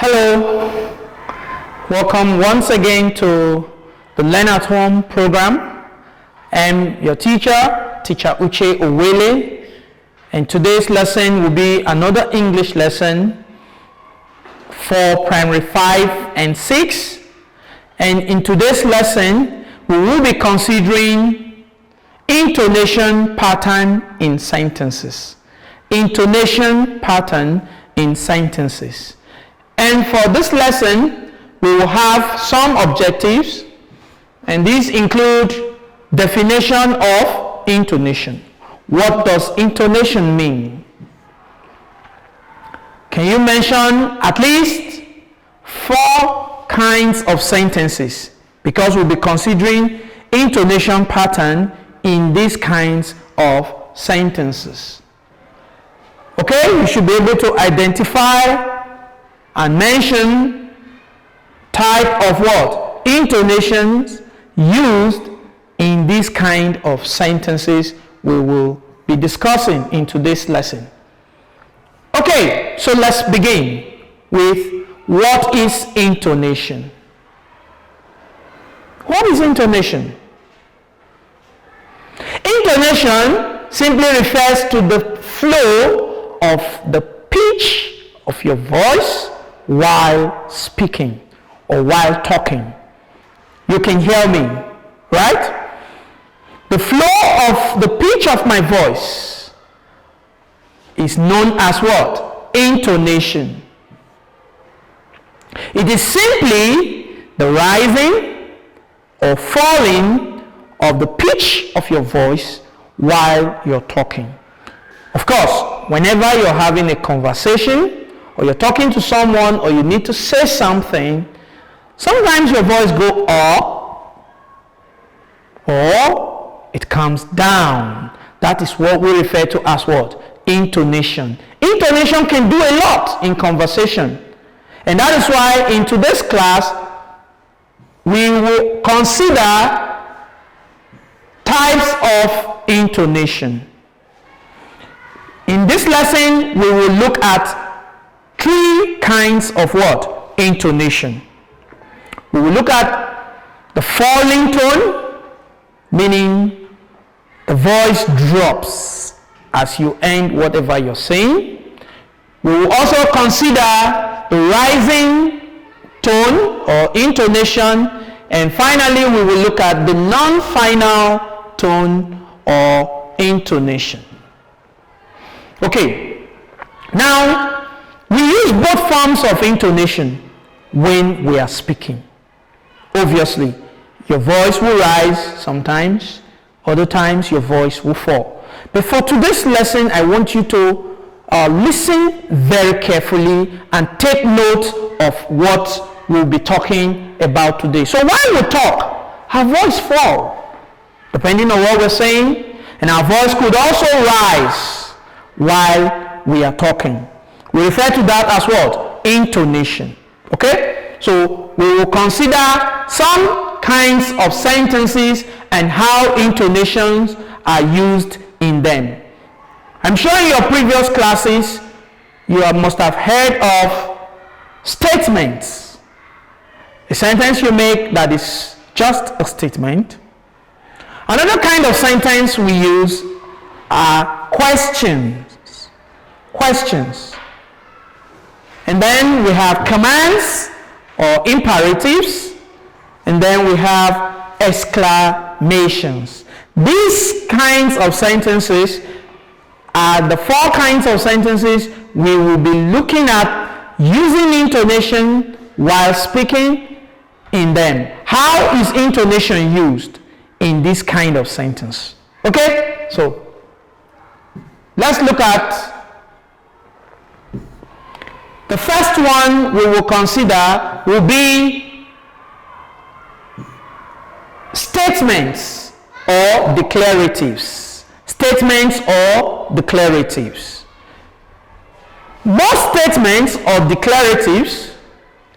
Hello, welcome once again to the Learn at Home program. I'm your teacher, Teacher Uche Owele, and today's lesson will be another English lesson for primary 5 and 6. And in today's lesson, we will be considering intonation pattern in sentences. Intonation pattern in sentences. And for this lesson, we will have some objectives, and these include definition of intonation. What does intonation mean? Can you mention at least 4 kinds of sentences? Because we'll be considering intonation pattern in these kinds of sentences. Okay, you should be able to identify and mention type of what? Intonations used in these kind of sentences we will be discussing in today's lesson. Okay, so let's begin with what is intonation. What is intonation? Intonation simply refers to the flow of the pitch of your voice while speaking or while talking. You can hear me, right? The flow of the pitch of my voice is known as what? Intonation. It is simply the rising or falling of the pitch of your voice while you're talking. Of course, whenever you're having a conversation or you're talking to someone or you need to say something, sometimes your voice goes up or it comes down. That is what we refer to as what? Intonation. Intonation can do a lot in conversation. And that is why in today's class, we will consider types of intonation. In this lesson, we will look at 3 kinds of what? Intonation. We will look at the falling tone, meaning the voice drops as you end whatever you're saying. We will also consider the rising tone or intonation, and finally we will look at the non-final tone or intonation. Okay, now we use both forms of intonation when we are speaking. Obviously, your voice will rise sometimes, other times your voice will fall. But for today's lesson, I want you to listen very carefully and take note of what we'll be talking about today. So while we talk, our voice falls, depending on what we're saying, and our voice could also rise while we are talking. We refer to that as what? Intonation. Okay? So we will consider some kinds of sentences and how intonations are used in them. I'm sure in your previous classes you must have heard of statements. A sentence you make that is just a statement. Another kind of sentence we use are questions. Questions. And then we have commands or imperatives, and then we have exclamations. These kinds of sentences are the 4 kinds of sentences we will be looking at using intonation while speaking in them. How is intonation used in this kind of sentence? Okay, so let's look at the first one we will consider will be statements or declaratives. Statements or declaratives. Most statements or declaratives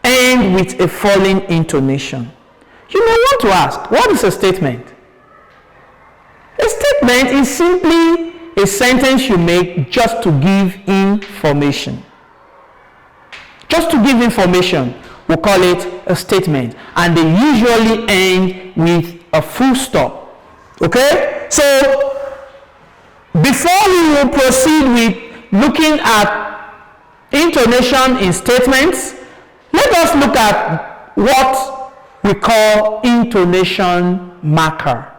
end with a falling intonation. You may want to ask, what is a statement? A statement is simply a sentence you make just to give information. Just to give information, we call it a statement, and they usually end with a full stop. Okay? So, before we will proceed with looking at intonation in statements, let us look at what we call intonation marker.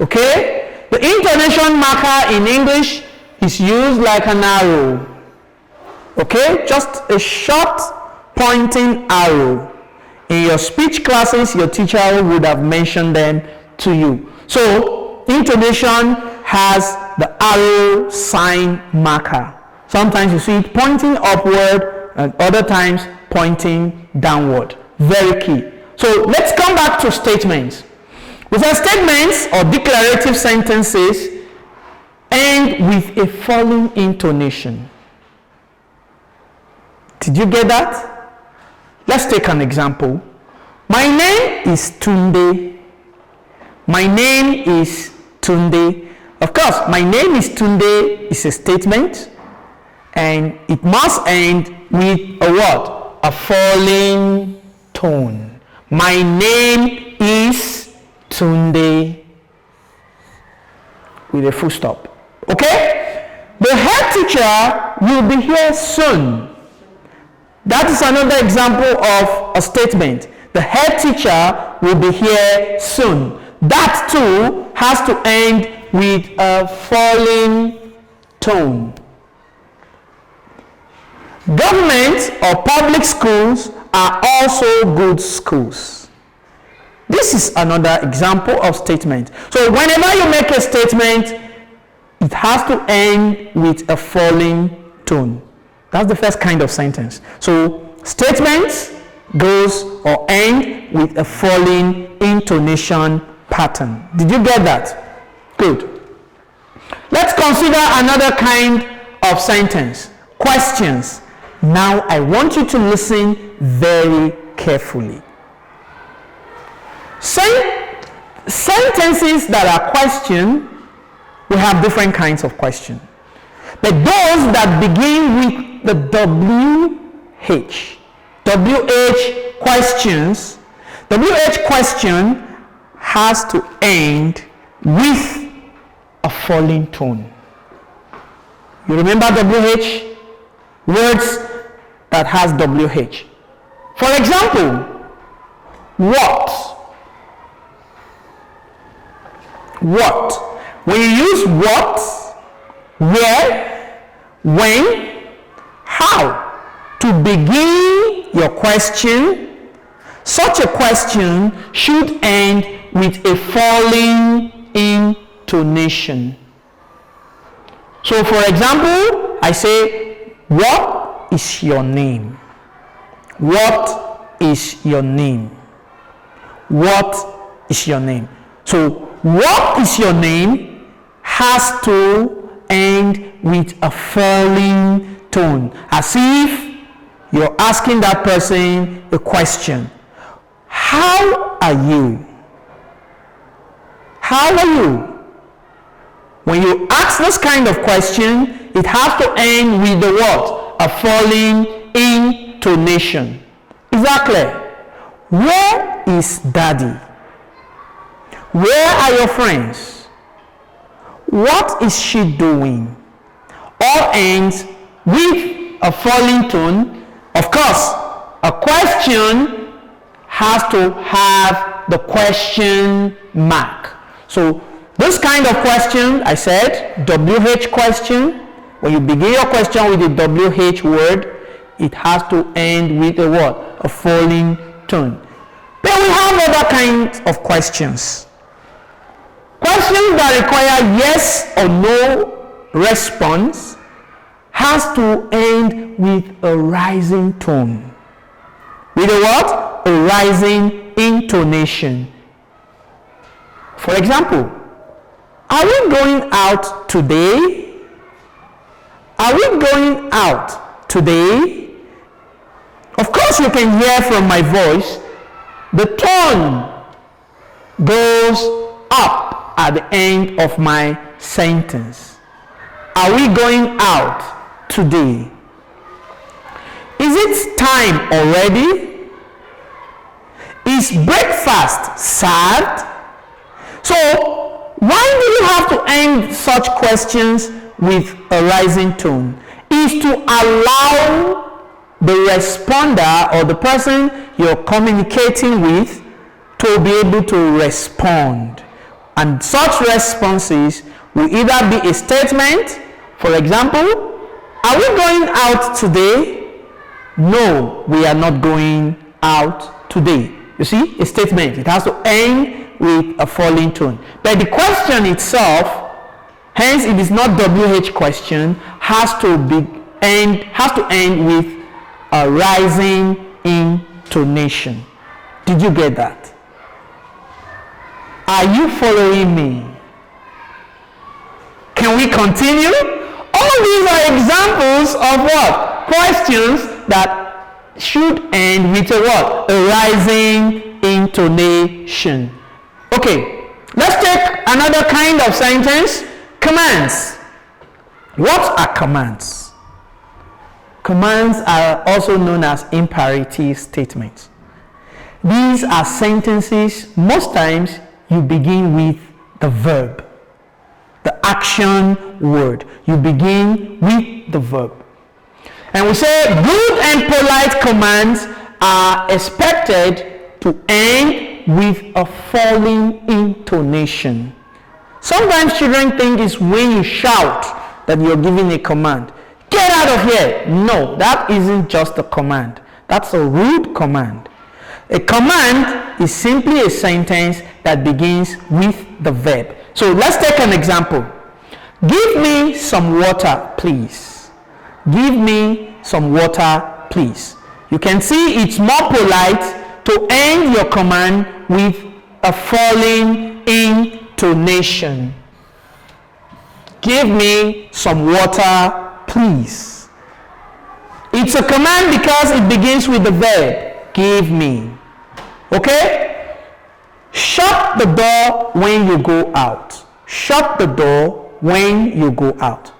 Okay? The intonation marker in English is used like an arrow. Okay? Just a short pointing arrow. In your speech classes, your teacher would have mentioned them to you. So, intonation has the arrow sign marker. Sometimes you see it pointing upward and other times pointing downward. Very key. So, let's come back to statements. We say statements or declarative sentences end with a falling intonation. Did you get that? Let's take an example. My name is Tunde. My name is Tunde. Of course, my name is Tunde is a statement, and it must end with a what? A falling tone. My name is Tunde with a full stop. Okay? The head teacher will be here soon. That is another example of a statement. The head teacher will be here soon. That too has to end with a falling tone. Government or public schools are also good schools. This is another example of statement. So whenever you make a statement, it has to end with a falling tone. That's the first kind of sentence. So statements goes or end with a falling intonation pattern. Did you get that? Good. Let's consider another kind of sentence. Questions. Now I want you to listen very carefully. Sentences that are question, we have different kinds of question. But those that begin with the WH questions, WH question has to end with a falling tone. You remember WH? Words that has WH. For example, what? What? When you use what, where, when, how to begin your question, such a question should end with a falling intonation. So for example, I say, what is your name? What is your name? What is your name? So what is your name has to end with a falling tone, as if you're asking that person a question. How are you? How are you? When you ask this kind of question, it has to end with the what? A falling intonation. Is that clear? Where is daddy? Where are your friends? What is she doing? All ends with a falling tone. Of course, a question has to have the question mark. So this kind of question, I said, WH question, when you begin your question with the WH word, it has to end with a what? A falling tone. Then we have other kinds of questions. Questions that require yes or no response has to end with a rising tone. With a what? A rising intonation. For example, are we going out today? Are we going out today? Of course you can hear from my voice, the tone goes up at the end of my sentence. Are we going out today? Is Is it time already? Is breakfast served? So, why do you have to end such questions with a rising tone? Is to allow the responder or the person you're communicating with to be able to respond. And such responses will either be a statement, for example, are we going out today? No, we are not going out today. You see, a statement. It has to end with a falling tone. But the question itself, hence it is not WH question, has to end with a rising intonation. Did you get that? Are you following me? Can we continue? All these are examples of what? Questions that should end with a what? A rising intonation. Okay, let's take another kind of sentence. Commands. What are commands? Commands are also known as imperative statements. These are sentences, most times you begin with the verb, the action word. You begin with the verb. And we say good and polite commands are expected to end with a falling intonation. Sometimes children think it's when you shout that you're giving a command. Get out of here! No, that isn't just a command. That's a rude command. A command is simply a sentence that begins with the verb. So let's take an example. Give me some water, please. Give me some water, please. You can see it's more polite to end your command with a falling intonation. Give me some water, please. It's a command because it begins with the verb, give me. Okay? Shut the door when you go out. Shut the door when you go out.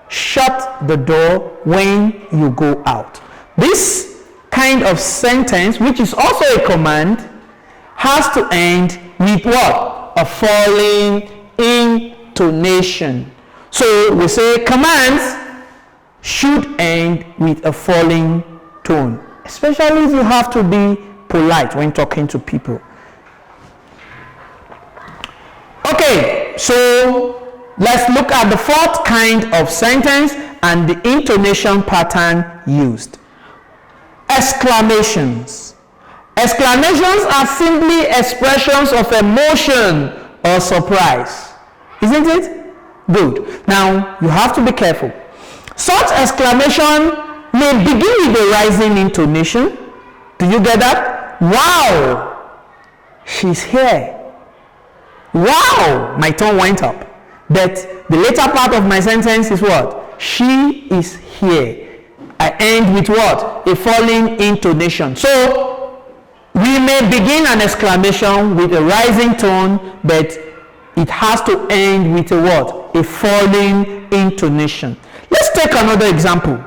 Shut the door when you go out. This kind of sentence, which is also a command, has to end with what? A falling intonation. So we say commands should end with a falling tone, especially if you have to be polite when talking to people. Okay, so let's look at the fourth kind of sentence and the intonation pattern used. Exclamations. Exclamations are simply expressions of emotion or surprise. Isn't it? Good. Now, you have to be careful. Such exclamation may begin with a rising intonation. Do you get that? Wow! She's here. Wow! My tone went up. But the later part of my sentence is what? She is here. I end with what? A falling intonation. So, we may begin an exclamation with a rising tone, but it has to end with a what? A falling intonation. Let's take another example.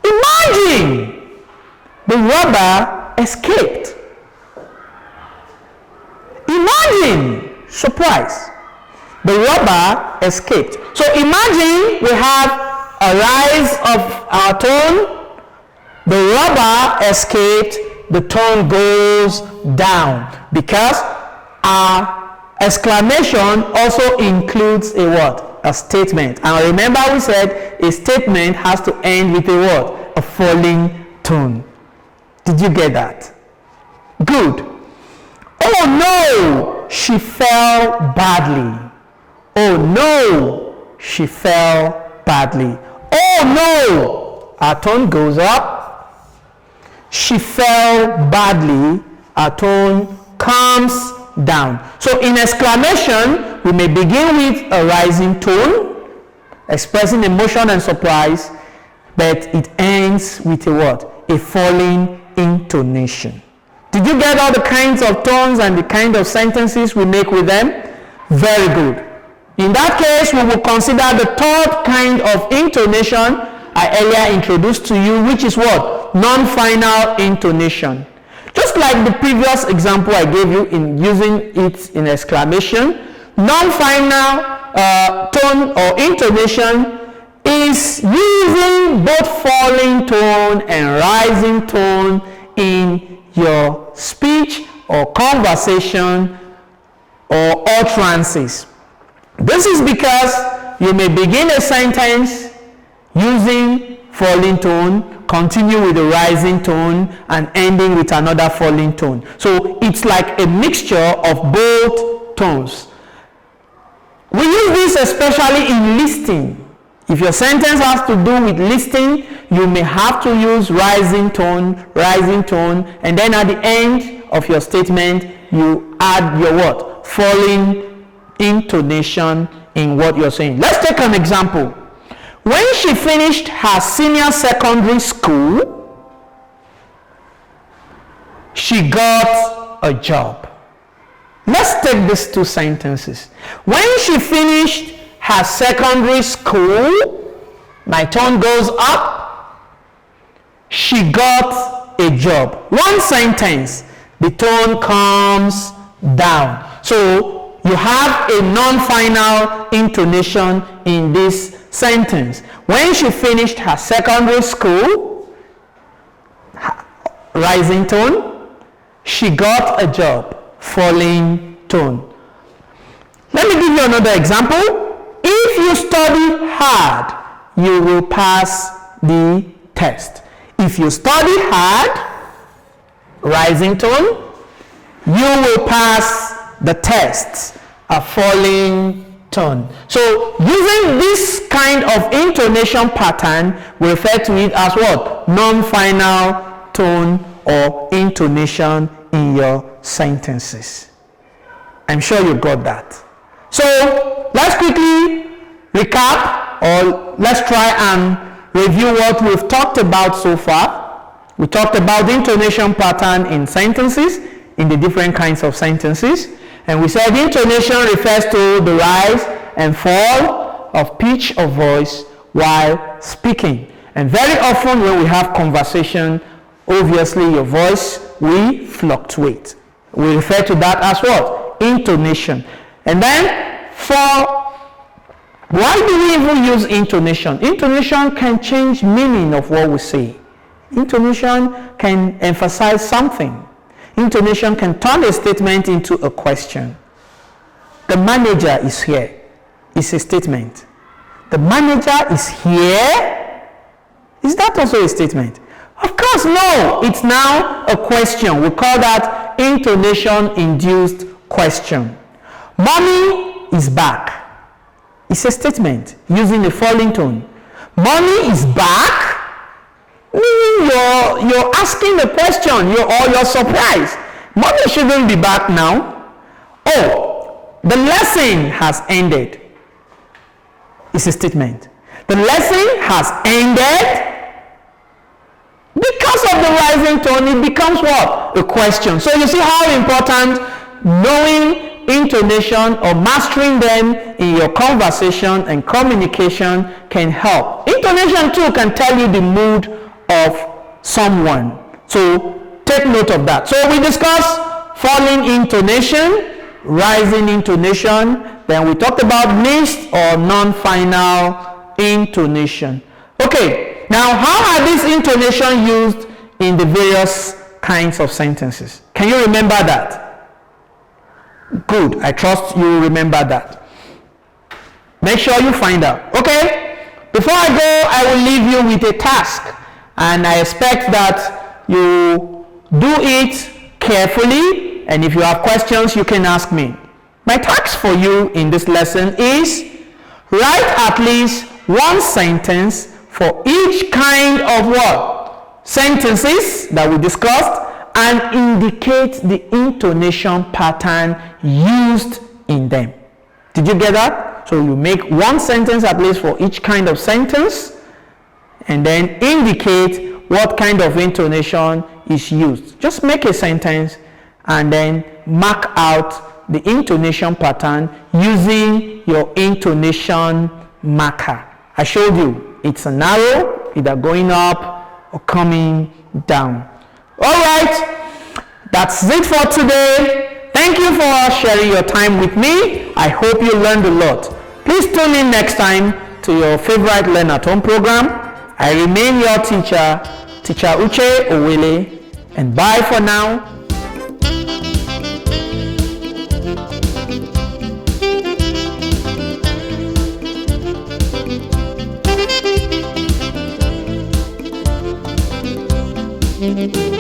Imagine the robber escaped. Imagine, surprise, the robber escaped. So imagine we have a rise of our tone, the robber escaped, the tone goes down because our exclamation also includes a what? A statement. And remember we said a statement has to end with a what? A falling tone. Did you get that? Good. Oh no, she fell badly. Oh no, she fell badly. Oh no, our tone goes up. She fell badly, our tone comes down. So in exclamation, we may begin with a rising tone, expressing emotion and surprise, but it ends with a what? A falling intonation. Did you get all the kinds of tones and the kind of sentences we make with them? Very good. In that case, we will consider the third kind of intonation I earlier introduced to you, which is what? what? Non-final intonation. Just like the previous example I gave you in using it in exclamation, non-final tone or intonation is using both falling tone and rising tone in your speech or conversation or utterances. This is because you may begin a sentence using falling tone, continue with the rising tone, and ending with another falling tone. So it's like a mixture of both tones. We use this especially in listening. If your sentence has to do with listening, you may have to use rising tone, and then at the end of your statement, you add your what? Falling intonation in what you're saying. Let's take an example. When she finished her senior secondary school, she got a job. Let's take these two sentences. When she finished her secondary school, my tone goes up. She got a job. One sentence, the tone comes down. So you have a non-final intonation in this sentence. When she finished her secondary school, rising tone. She got a job, falling tone. Let me give you another example. If you study hard, you will pass the test. If you study hard, rising tone, you will pass the test, a falling tone. So using this kind of intonation pattern, we refer to it as what? Non-final tone or intonation in your sentences. I'm sure you got that. So let's quickly recap, or let's try and review what we've talked about so far. We talked about the intonation pattern in sentences, in the different kinds of sentences. And we said intonation refers to the rise and fall of pitch of voice while speaking. And very often when we have conversation, obviously your voice will fluctuate. We refer to that as what? Intonation. And then why do we even use intonation? Intonation can change meaning of what we say. Intonation can emphasize something. Intonation can turn a statement into a question. The manager is here. It's a statement. The manager is here. Is that also a statement? Of course, no. It's now a question. We call that intonation-induced question. Mommy is back. It's a statement using a falling tone. Mommy is back. Meaning you're asking a question, you're surprised. Mommy shouldn't be back now. Oh, the lesson has ended. It's a statement. The lesson has ended. Because of the rising tone, it becomes what? A question. So you see how important knowing intonation or mastering them in your conversation and communication can help. Intonation too can tell you the mood of someone. So take note of that. So we discussed falling intonation, rising intonation, then we talked about mixed or non-final intonation. Okay, now how are these intonations used in the various kinds of sentences? Can you remember that? Good, I trust you remember that. Make sure you find out. Okay, before I go, I will leave you with a task. And I expect that you do it carefully, and if you have questions, you can ask me. My task for you in this lesson is write at least one sentence for each kind of what? Sentences that we discussed, and indicate the intonation pattern used in them. Did you get that? So you make one sentence at least for each kind of sentence, and then indicate what kind of intonation is used. Just make a sentence and then mark out the intonation pattern using your intonation marker. I showed you it's an arrow either going up or coming down. All right, that's it for today. Thank you for sharing your time with me. I hope you learned a lot. Please tune in next time to your favorite Learn at Home program. I remain your teacher, Teacher Uche Owele, and bye for now. Thank you.